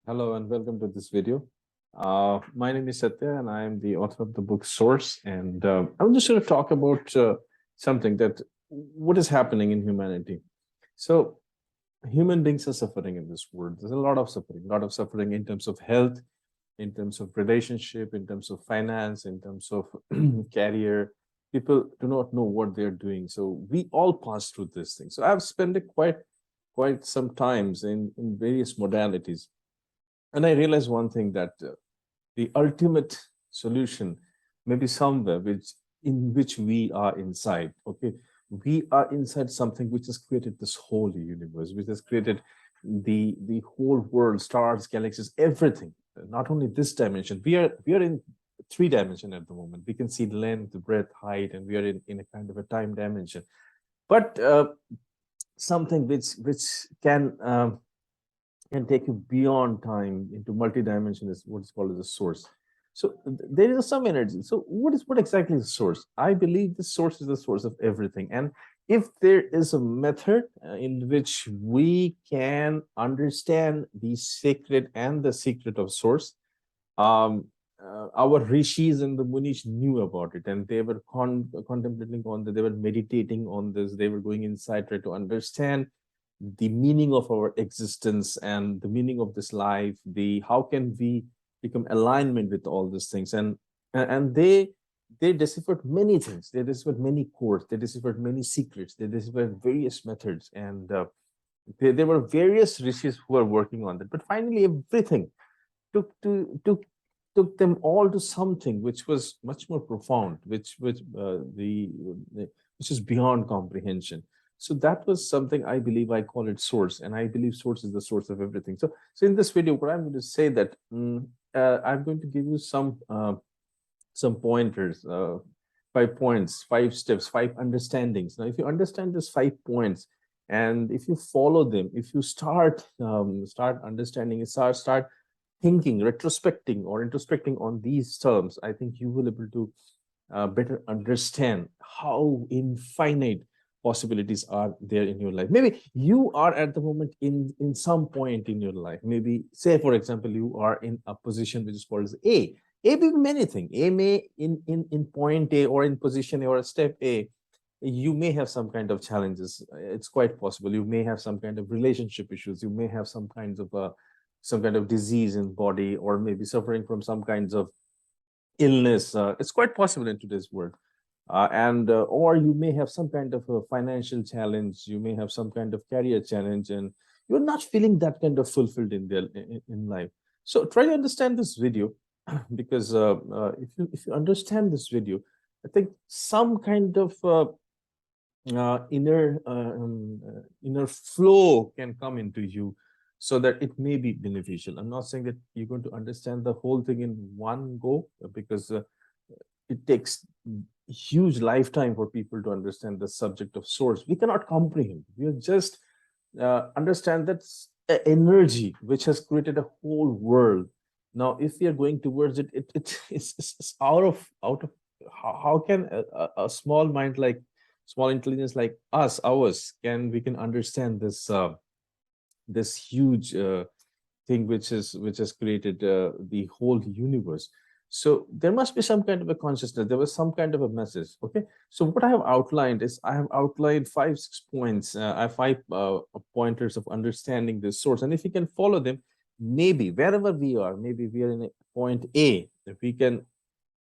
Hello and welcome to this video. My name is Satya and I am the author of the book Source. And I'm just going to talk about something that what is happening in humanity. So human beings are suffering in this world. There's a lot of suffering in terms of health, in terms of relationship, in terms of finance, in terms of career. People do not know what they're doing. So we all pass through this thing. So I've spent quite some times in various modalities. And I realized one thing that the ultimate solution may be somewhere in which we are inside. Okay, we are inside something which has created this whole universe, which has created the whole world, stars, galaxies, everything. Not only this dimension, we are in three dimension at the moment. We can see length, breadth, height, and we are in a kind of a time dimension. But something which can take you beyond time into multi-dimension is what is called as a source. So there is some energy. So what exactly is source? I believe the source is the source of everything. And if there is a method in which we can understand the sacred and the secret of source, our rishis and the munis knew about it, and they were contemplating on that. They were meditating on this. They were going inside, try to understand the meaning of our existence and the meaning of this life, the how can we become alignment with all these things. And they deciphered many things. They deciphered many codes. They deciphered many secrets. They deciphered various methods. And there were various rishis who were working on that. But finally, everything took them all to something which was much more profound, which which is beyond comprehension. So that was something I believe. I call it source, and I believe source is the source of everything. So in this video, what I'm going to say that I'm going to give you some pointers, 5 points, 5 steps, 5 understandings. Now, if you understand these 5 points, and if you follow them, if you start understanding, start thinking, retrospecting or introspecting on these terms, I think you will be able to better understand how infinite possibilities are there in your life. Maybe you are at the moment in some point in your life. Maybe, say for example, you are in a position which is called as A. A may be many things. A may in point A or in position A or a step A, you may have some kind of challenges. It's quite possible. You may have some kind of relationship issues. You may have some kind of disease in body, or maybe suffering from some kinds of illness. It's quite possible in today's world. Or you may have some kind of a financial challenge. You may have some kind of career challenge, and you're not feeling that kind of fulfilled in life. So try to understand this video, because if you understand this video, I think some kind of inner flow can come into you, so that it may be beneficial. I'm not saying that you're going to understand the whole thing in one go, because it takes huge lifetime for people to understand the subject of source. We cannot comprehend. We just understand that energy which has created a whole world. Now, if we are going towards it, it's out of how can a small mind, like small intelligence like ours, we can understand this huge thing which has created the whole universe. So there must be some kind of a consciousness. There was some kind of a message. Okay. So what I have outlined is, I have outlined 5 6 points. I have 5 pointers of understanding this source. And if you can follow them, maybe wherever we are, maybe we are in a point A, if we can,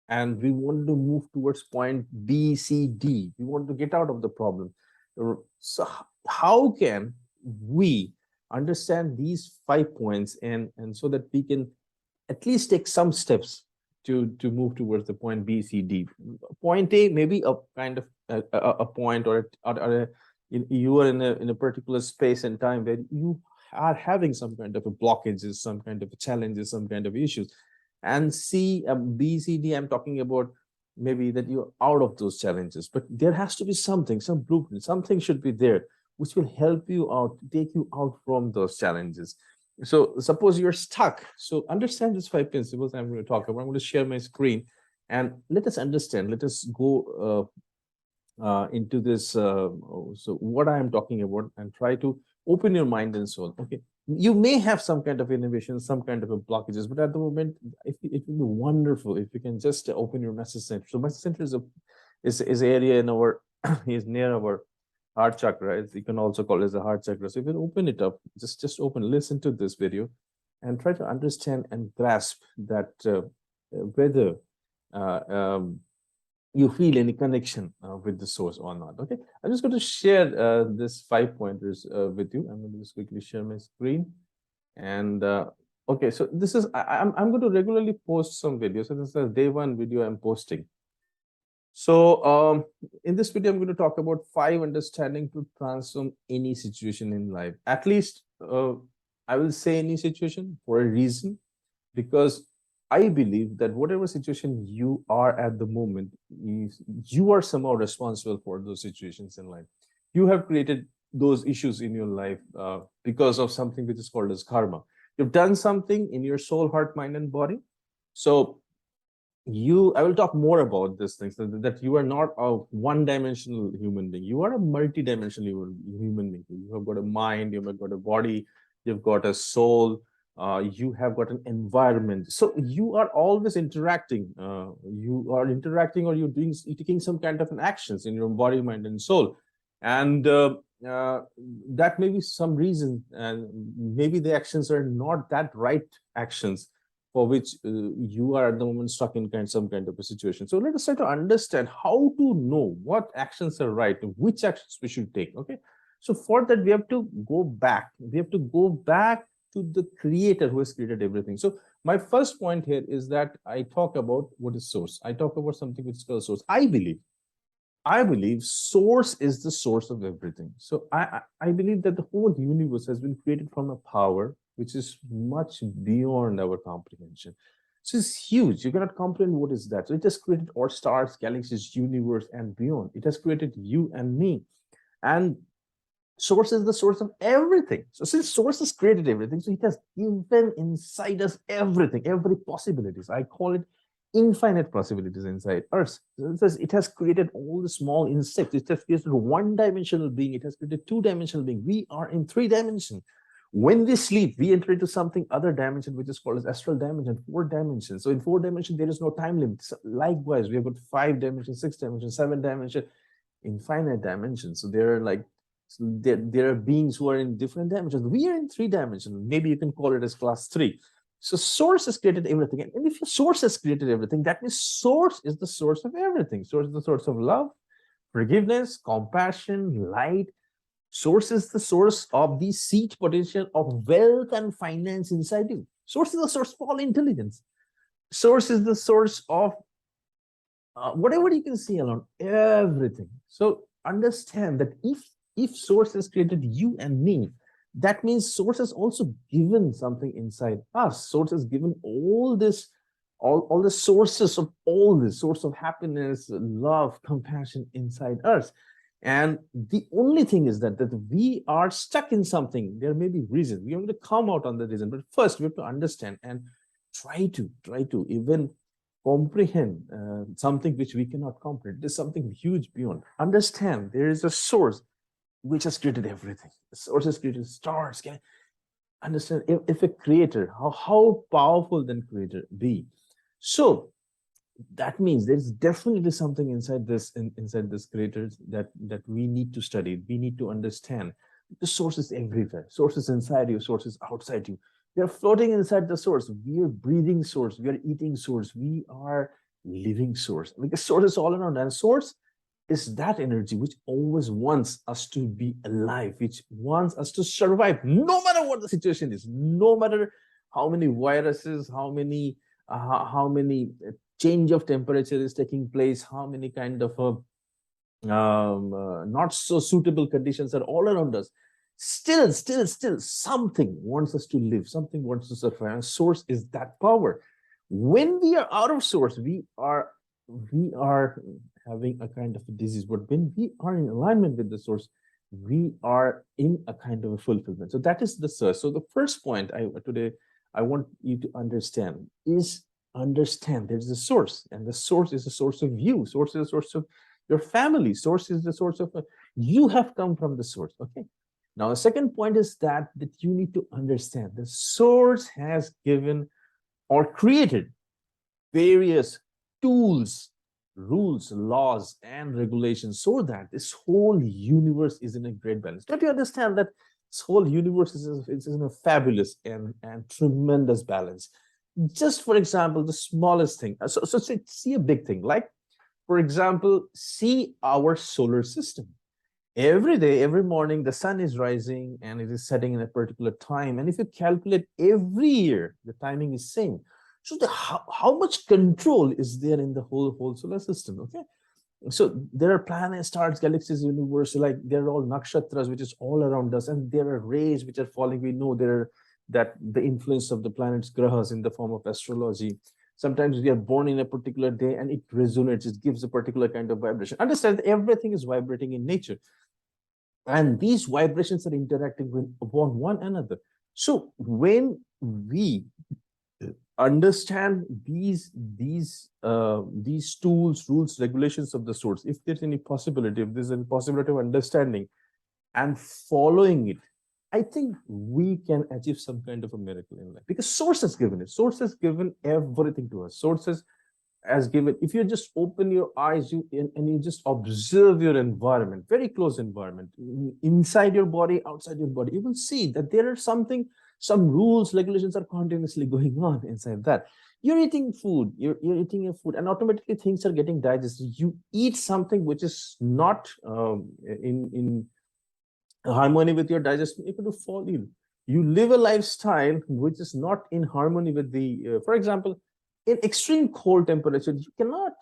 and we want to move towards point B, C, D. We want to get out of the problem. So how can we understand these 5 points, and so that we can at least take some steps to move towards the point B, C, D. Point A, maybe a kind of a point, you are in a particular space and time where you are having some kind of a blockages, some kind of challenges, some kind of issues. And C, B, C, D, I'm talking about maybe that you're out of those challenges, but there has to be something, some blueprint, something should be there which will help you out, take you out from those challenges. So suppose you're stuck. So understand these 5 principles I'm going to talk about. I'm going to share my screen, and let us understand. Let us go into this. So what I am talking about, and try to open your mind and soul. Okay. You may have some kind of innovation, some kind of a blockages, but at the moment, it would be wonderful if you can just open your message center. So message center is area in our is near our heart chakra. You can also call it as a heart chakra. So if you open it up, just open, listen to this video, and try to understand and grasp that whether uh, um, you feel any connection with the source or not. Okay, I'm just going to share this 5 pointers with you. I'm going to just quickly share my screen. And okay, so this is I'm going to regularly post some videos. So this is the day one video I'm posting. So in this video, I'm going to talk about 5 understanding to transform any situation in life. At least I will say any situation for a reason, because I believe that whatever situation you are at the moment, you are somehow responsible for those situations in life. You have created those issues in your life because of something which is called as karma. You've done something in your soul, heart, mind, and body. So I will talk more about these things, that you are not a one-dimensional human being. You are a multi-dimensional human being. You have got a mind, you have got a body, you've got a soul, you have got an environment. So you are always interacting. You are interacting, or you're taking some kind of an actions in your body, mind, and soul. And that may be some reason, and maybe the actions are not that right actions for which you are at the moment stuck in some kind of a situation. So let us try to understand how to know what actions are right, which actions we should take. Okay. So for that, we have to go back. We have to go back to the creator who has created everything. So my first point here is that I talk about what is source. I talk about something which is called source. I believe source is the source of everything. So I believe that the whole universe has been created from a power which is much beyond our comprehension. So it's huge. You cannot comprehend what is that. So it has created our stars, galaxies, universe, and beyond. It has created you and me. And source is the source of everything. So since source has created everything, so it has given inside us everything, every possibilities. I call it infinite possibilities inside us. It has created all the small insects. It has created one-dimensional being. It has created two-dimensional being. We are in 3 dimensions. When we sleep, we enter into something other dimension, which is called as astral dimension, 4 dimensions. So in 4 dimensions, there is no time limit. So likewise, we have got 5 dimensions, 6 dimensions, 7 dimensions, infinite dimensions. So there are like, so there are beings who are in different dimensions. We are in 3 dimensions. Maybe you can call it as class 3. So source has created everything. And if your source has created everything, that means source is the source of everything. Source is the source of love, forgiveness, compassion, light. Source is the source of the seed potential of wealth and finance inside you. Source is the source of all intelligence. Source is the source of whatever you can see alone, everything. So understand that if source has created you and me, that means source has also given something inside us. Source has given all this, all the sources of all this, source of happiness, love, compassion inside us. And the only thing is that we are stuck in something. There may be reasons. We are going to come out on the reason, but first we have to understand and try to even comprehend something which we cannot comprehend. There's something huge beyond. Understand there is a source which has created everything. The source has created stars. Can I understand if a creator, how powerful then creator be? So that means there's definitely something inside this creator that we need to study. We need to understand. The source is everywhere. Source is inside you. Source is outside you. We are floating inside the source. We are breathing source. We are eating source. We are living source. Because source is all around, and source is that energy which always wants us to be alive, which wants us to survive, no matter what the situation is, no matter how many viruses, how many change of temperature is taking place, how many kind of not so suitable conditions are all around us. Still, something wants us to live, something wants to survive. And source is that power. When we are out of source, we are having a kind of a disease. But when we are in alignment with the source, we are in a kind of a fulfillment. So that is the source. So the first point today I want you to understand is understand there's a source, and the source is the source of you. Source is the source of your family. Source is the source of you have come from the source. Okay. Now, the second point is that you need to understand the source has given or created various tools, rules, laws, and regulations so that this whole universe is in a great balance. Don't you understand that this whole universe is in a fabulous and tremendous balance? Just for example, the smallest thing. So see a big thing, like, for example, see our solar system. Every day, every morning, the sun is rising and it is setting in a particular time. And if you calculate every year, the timing is same. So how much control is there in the whole solar system? Okay. So there are planets, stars, galaxies, universe, like they're all nakshatras, which is all around us, and there are rays which are falling. We know there are that the influence of the planets, grahas, in the form of astrology. Sometimes we are born in a particular day and it resonates, it gives a particular kind of vibration. Understand, everything is vibrating in nature, and these vibrations are interacting with upon one another. So when we understand these tools, rules, regulations of the source, if there's any possibility, if there's any possibility of understanding and following it, I think we can achieve some kind of a miracle in life, because source has given it. Source has given everything to us. Sources has given, if you just open your eyes, and you just observe your environment, very close environment, inside your body, outside your body, you will see that there are some rules, regulations are continuously going on inside that. You're eating food, you're eating your food, and automatically things are getting digested. You eat something which is not in harmony with your digestion, you're going to fall ill. You live a lifestyle which is not in harmony with the, for example, in extreme cold temperatures, you cannot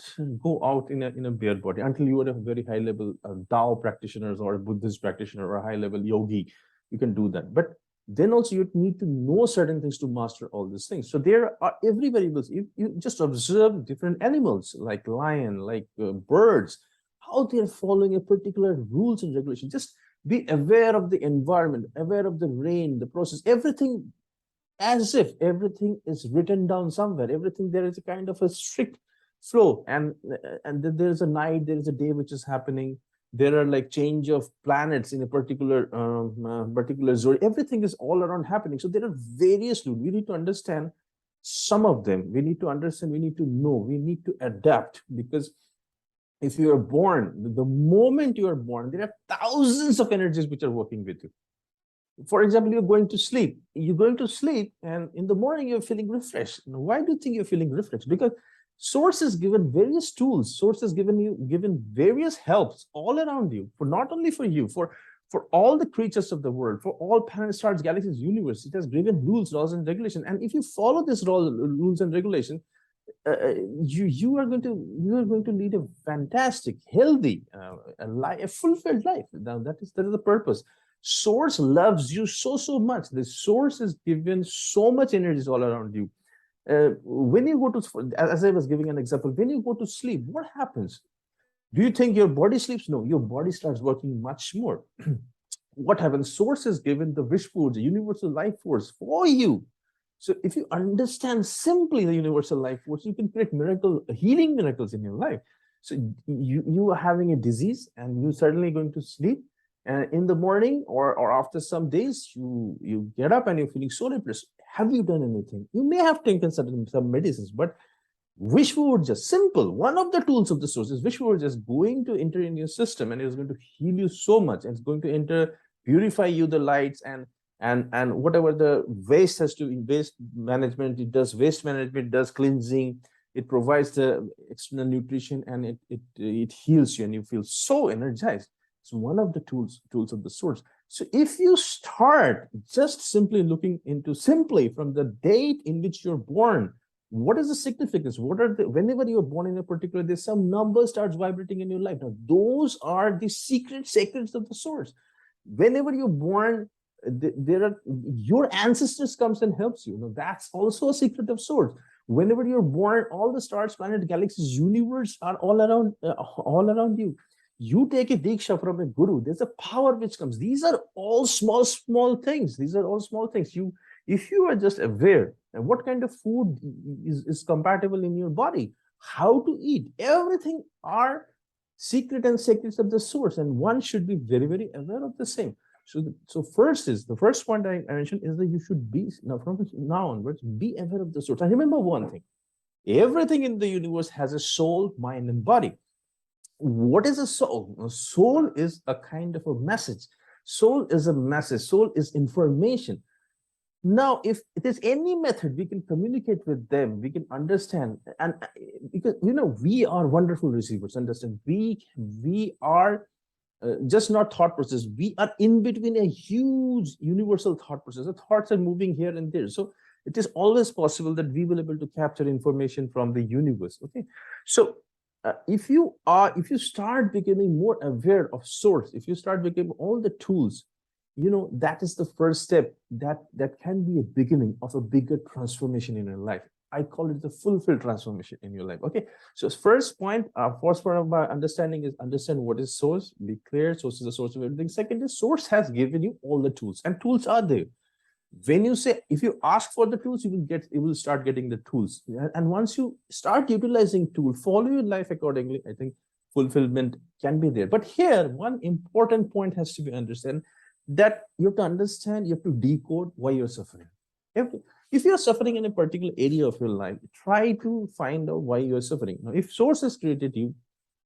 go out in a bare body until you are a very high level Tao practitioners or a Buddhist practitioner or a high level yogi. You can do that. But then also you need to know certain things to master all these things. So there are every variables. You just observe different animals like lion, like birds, how they're following a particular rules and regulations. Just be aware of the environment, aware of the rain, the process, everything, as if everything is written down somewhere. Everything, there is a kind of a strict flow, and there's a night, there is a day which is happening. There are like change of planets in a particular zone. Everything is all around happening. So there are various rules. We need to understand some of them. We need to understand, we need to know, we need to adapt, because if you are born, the moment you are born, there are thousands of energies which are working with you. For example, you're going to sleep. You're going to sleep, and in the morning you're feeling refreshed. Now, why do you think you're feeling refreshed? Because source has given various tools. Source has given various helps all around you, for not only for you, for all the creatures of the world, for all planets, stars, galaxies, universe. It has given rules, laws, and regulations. And if you follow this rules and regulations, you are going to lead a fantastic, healthy, a fulfilled life. Now that is the purpose. Source loves you so much. The source is given so much energies all around you. When you go to, as I was giving an example, when you go to sleep, what happens? Do you think your body sleeps? No, your body starts working much more. What happens? Source is given the wish force, the universal life force for you. So if you understand simply the universal life force, you can create healing miracles in your life. So you are having a disease and you're suddenly going to sleep, and in the morning or after some days, you get up and you're feeling so depressed. Have you done anything? You may have taken some medicines, but wish were just simple. One of the tools of the source is wish were just going to enter in your system, and it's going to heal you so much. And it's going to purify you, the lights, and whatever the waste has to, waste management, it does waste management, it does cleansing, it provides the external nutrition, and it heals you, and you feel so energized. It's one of the tools of the source. So if you start just simply looking into simply from the date in which you're born, what is the significance? Whenever you're born in a particular day, some number starts vibrating in your life. Now, those are the secrets of the source. Whenever you're born, your ancestors comes and helps you. Now, that's also a secret of source. Whenever you're born, all the stars, planets, galaxies, universe are all around you. You take a diksha from a guru, there's a power which comes. These are all small things. These are all small things. If you are just aware of what kind of food is compatible in your body, how to eat, everything are secrets of the source, and one should be very aware of the same. So the first point I mentioned is that you should be now from now onwards be aware of the source. And remember one thing: everything in the universe has a soul, mind, and body. What is a soul? A soul is a kind of a message. Soul is a message. Soul is information. Now, if it is any method we can communicate with them, we can understand, and because we are wonderful receivers. Understand, we are just not thought process. We are in between a huge universal thought process. The thoughts are moving here and there. So it is always possible that we will be able to capture information from the universe. Okay, so if you start becoming more aware of source, if you start becoming all the tools, that is the first step that can be a beginning of a bigger transformation in your life. I call it the fulfilled transformation in your life. Okay, so first point of my understanding is understand what is source. Be clear, source is the source of everything. Second is source has given you all the tools, and tools are there. When you say, if you ask for the tools, you will start getting the tools. And once you start utilizing tool, follow your life accordingly, I think fulfillment can be there. But here one important point has to be understand, that you have to understand, you have to decode why you're suffering. If you're suffering in a particular area of your life, try to find out why you're suffering. Now, if source has created you,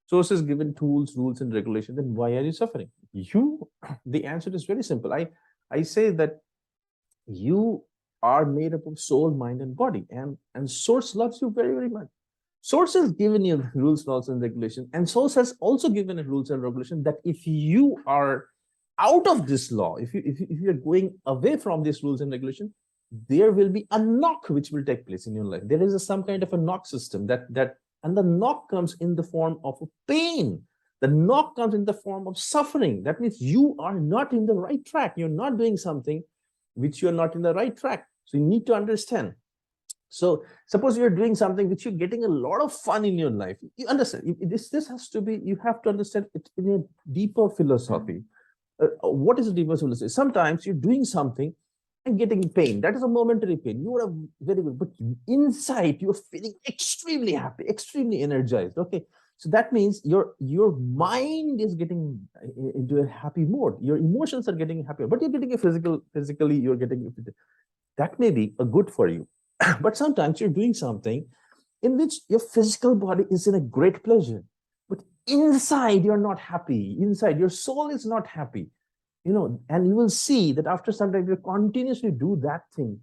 source has given tools, rules, and regulations, then why are you suffering? The answer is very simple. I say that you are made up of soul, mind, and body, and source loves you very, very much. Source has given you rules, laws, and regulations, and source has also given a rules and regulation that if you are out of this law, if you are going away from these rules and regulations, there will be a knock which will take place in your life. There is some kind of a knock system and the knock comes in the form of pain. The knock comes in the form of suffering. That means you are not in the right track. You're not doing something which you're not in the right track. So you need to understand. So suppose you're doing something which you're getting a lot of fun in your life. You understand, this has to be, you have to understand it in a deeper philosophy. What is a deeper philosophy? Sometimes you're doing something and getting pain. That is a momentary pain. You are very good, but inside you're feeling extremely happy, extremely energized. Okay, so that means your mind is getting into a happy mode. Your emotions are getting happier, but you're getting a physically you're getting that may be a good for you. But sometimes you're doing something in which your physical body is in a great pleasure, but inside you're not happy. Inside your soul is not happy. And you will see that after some time, you continuously do that thing,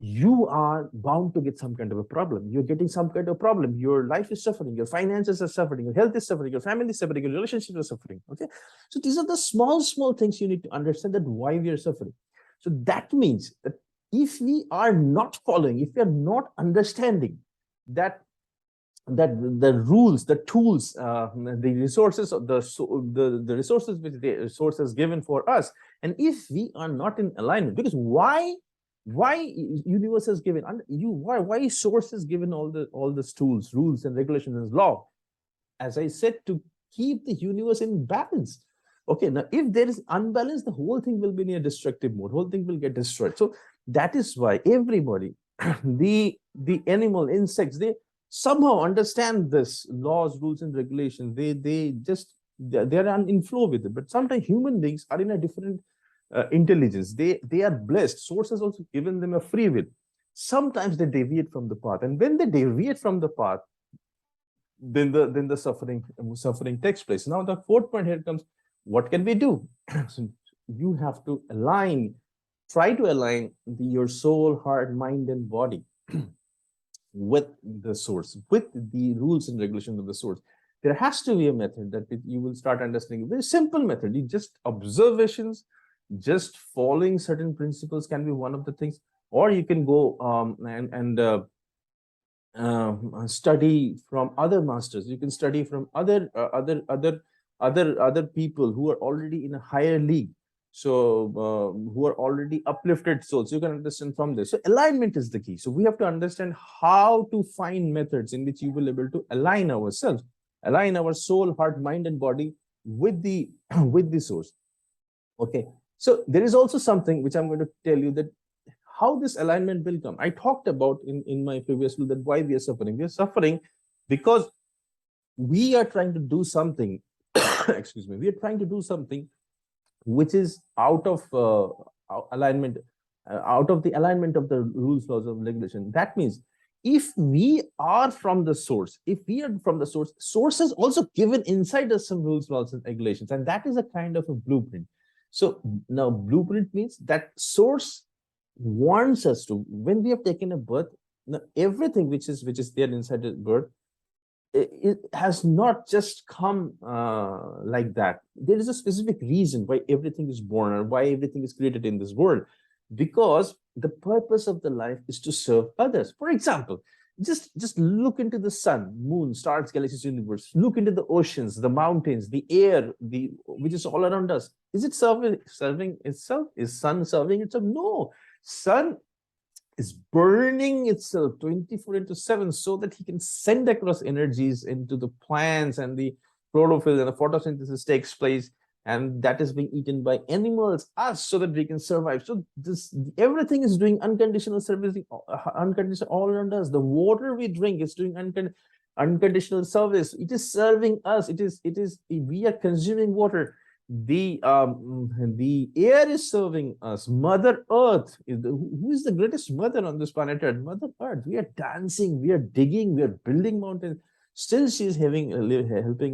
you are bound to get some kind of a problem. You're getting some kind of problem. Your life is suffering, your finances are suffering, your health is suffering, your family is suffering, your relationships are suffering. Okay, so these are the small things you need to understand, that why we are suffering. So that means that if we are not following, if we are not understanding that the rules, the tools, the resources of the resources which the source has given for us, and if we are not in alignment, because why universe has given why source has given all these tools, rules, and regulations and law, as I said, to keep the universe in balance. Okay, now if there is unbalance, the whole thing will be in a destructive mode, whole thing will get destroyed. So that is why everybody, the animal, insects, they somehow understand this laws, rules, and regulations. They're in flow with it. But sometimes human beings are in a different intelligence. They are blessed. Source has also given them a free will. Sometimes they deviate from the path, and when they deviate from the path, then the suffering takes place. Now the fourth point here comes: what can we do? So you have to try to align your soul, heart, mind, and body with the source, with the rules and regulations of the source. There has to be a method that you will start understanding. A very simple method. You just observations, just following certain principles can be one of the things. Or you can go and study from other masters. You can study from other people who are already in a higher league. So who are already uplifted souls. You can understand from this. So alignment is the key. So we have to understand how to find methods in which you will be able to align ourselves, align our soul, heart, mind, and body with the with the source. Okay, so there is also something which I'm going to tell you, that how this alignment will come. I talked about in my previous video that why we are suffering. We are suffering because we are trying to do something excuse me, we are trying to do something which is out of alignment, out of the alignment of the rules, laws, of regulation. That means if we are from the source, source has also given inside us some rules, laws, and regulations, and that is a kind of a blueprint. So now blueprint means that source wants us to, when we have taken a birth, now everything which is there inside the birth, it has not just come like that. There is a specific reason why everything is born or why everything is created in this world, because the purpose of the life is to serve others. For example, just look into the sun, moon, stars, galaxies, universe. Look into the oceans, the mountains, the air, the which is all around us. Is it serving itself? Is sun serving itself? No. Sun is burning itself 24 into 7 so that he can send across energies into the plants, and the chlorophyll and the photosynthesis takes place, and that is being eaten by animals, us, so that we can survive. So this, everything is doing unconditional service, unconditional all around us. The water we drink is doing unconditional service. It is serving us. We are consuming water. The air is serving us. Mother Earth who is the greatest mother on this planet Earth? Mother Earth. We are dancing, we are digging, we are building mountains. Still, she is helping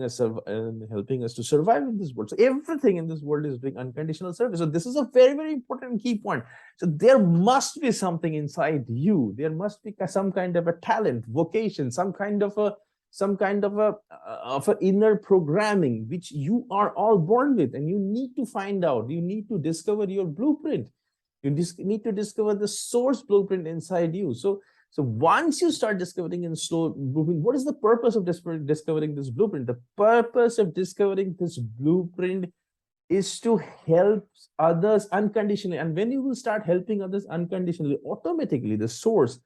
us to survive in this world. So everything in this world is doing unconditional service. So this is a very, very important key point. So there must be something inside you. There must be some kind of a talent, vocation, some kind of a inner programming which you are all born with, and you need to find out. You need to discover your blueprint. You need to discover the source blueprint inside you. So once you start discovering in slow blueprint, what is the purpose of discovering this blueprint? The purpose of discovering this blueprint is to help others unconditionally. And when you will start helping others unconditionally, automatically the source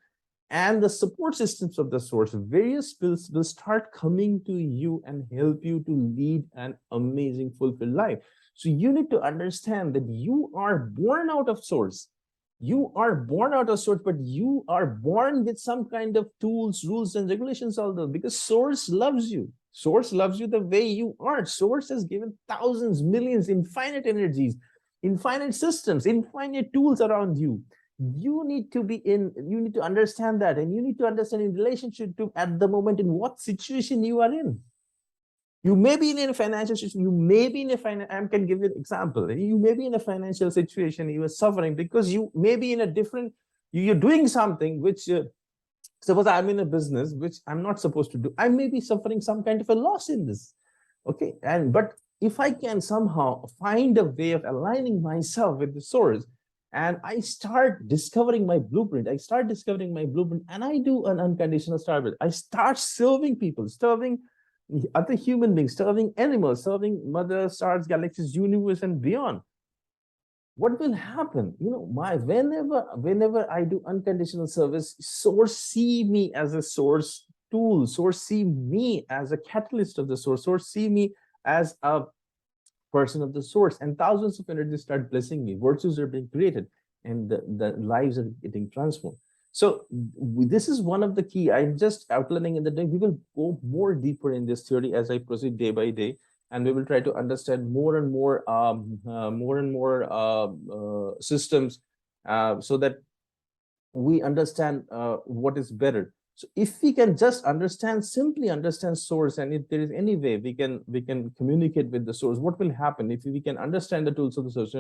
and the support systems of the source, various skills will start coming to you and help you to lead an amazing, fulfilled life. So you need to understand that you are born out of source. You are born out of source, but you are born with some kind of tools, rules, and regulations, although, because source loves you. Source loves you the way you are. Source has given thousands, millions, infinite energies, infinite systems, infinite tools around you. You need to understand that, and you need to understand in relationship to at the moment in what situation you are in. You may be in a financial situation, you may be in a I can give you an example. You may be in a financial situation, you are suffering because you may be in a different, you're doing something which, suppose I'm in a business which I'm not supposed to do. I may be suffering some kind of a loss in this. Okay, but if I can somehow find a way of aligning myself with the source, and I start discovering my blueprint, and I do an unconditional service. I start serving people, serving other human beings, serving animals, serving mother, stars, galaxies, universe, and beyond. What will happen? Whenever I do unconditional service, source see me as a source tool, source see me as a catalyst of the source see me as a person of the source, and thousands of energies start blessing me. Virtues are being created, and the lives are getting transformed. So this is one of the key. I'm just outlining in the day. We will go more deeper in this theory as I proceed day by day, and we will try to understand more and more systems, so that we understand what is better. So if we can just simply understand source, and if there is any way we can communicate with the source, what will happen? If we can understand the tools of the source,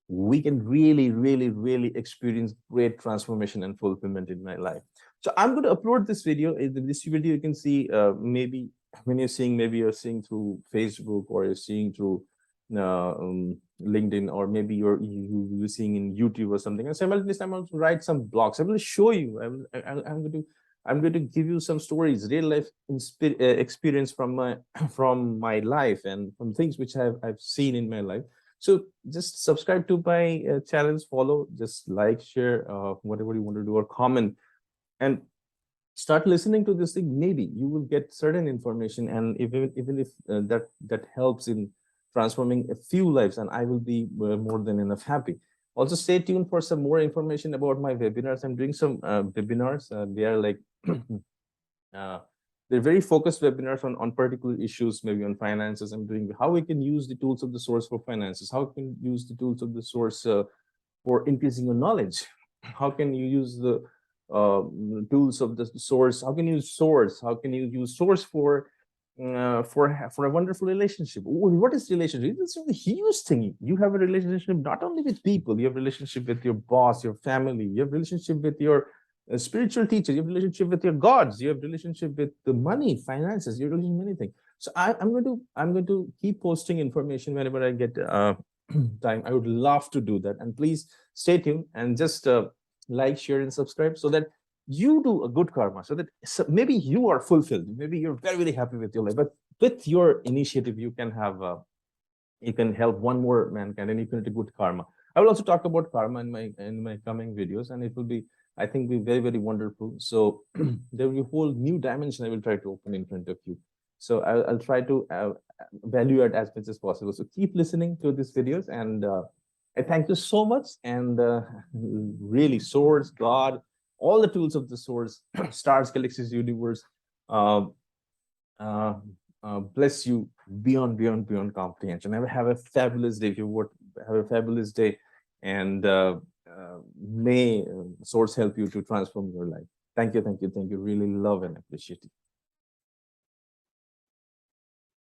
we can really, really, really experience great transformation and fulfillment in my life. So I'm going to upload this video. In this video, you can see, maybe when you're seeing, maybe you're seeing through Facebook, or you're seeing through LinkedIn, or maybe you're seeing in YouTube or something. And simultaneously, I'm going to write some blogs. I'm going to show you. I'm going to give you some stories, real life experience from my life, and from things which I've seen in my life. So just subscribe to my channels, follow, just like, share, whatever you want to do, or comment, and start listening to this thing. Maybe you will get certain information, and even if that helps in transforming a few lives, and I will be more than enough happy. Also, stay tuned for some more information about my webinars. I'm doing some webinars. They are like They're very focused webinars on particular issues, maybe on finances. I'm doing how we can use the tools of the source for finances, how we can use the tools of the source for increasing your knowledge, how can you use the tools of the source, how can you use source, how can you use source for a wonderful relationship. What is relationship? It's a huge thing. You have a relationship not only with people, you have a relationship with your boss, your family, you have a relationship with your spiritual teacher, you have a relationship with your gods, you have a relationship with the money, finances, you're relationship with anything. So I'm going to keep posting information whenever I get time. I would love to do that, and please stay tuned and just like, share, and subscribe so that you do a good karma, so that maybe you are fulfilled, maybe you're very happy with your life, but with your initiative you can have you can help one more mankind, and you can do good karma. I will also talk about karma in my coming videos, and it will be, I think, be very wonderful. So there will be a whole new dimension I will try to open in front of you. So I'll try to value it as much as possible. So keep listening to these videos, and I thank you so much. And really, source, God, all the tools of the source, stars, galaxies, universe, uh, uh, bless you beyond comprehension. Have a fabulous day. If you would have a fabulous day, and may source help you to transform your life. Thank you. Really love and appreciate it.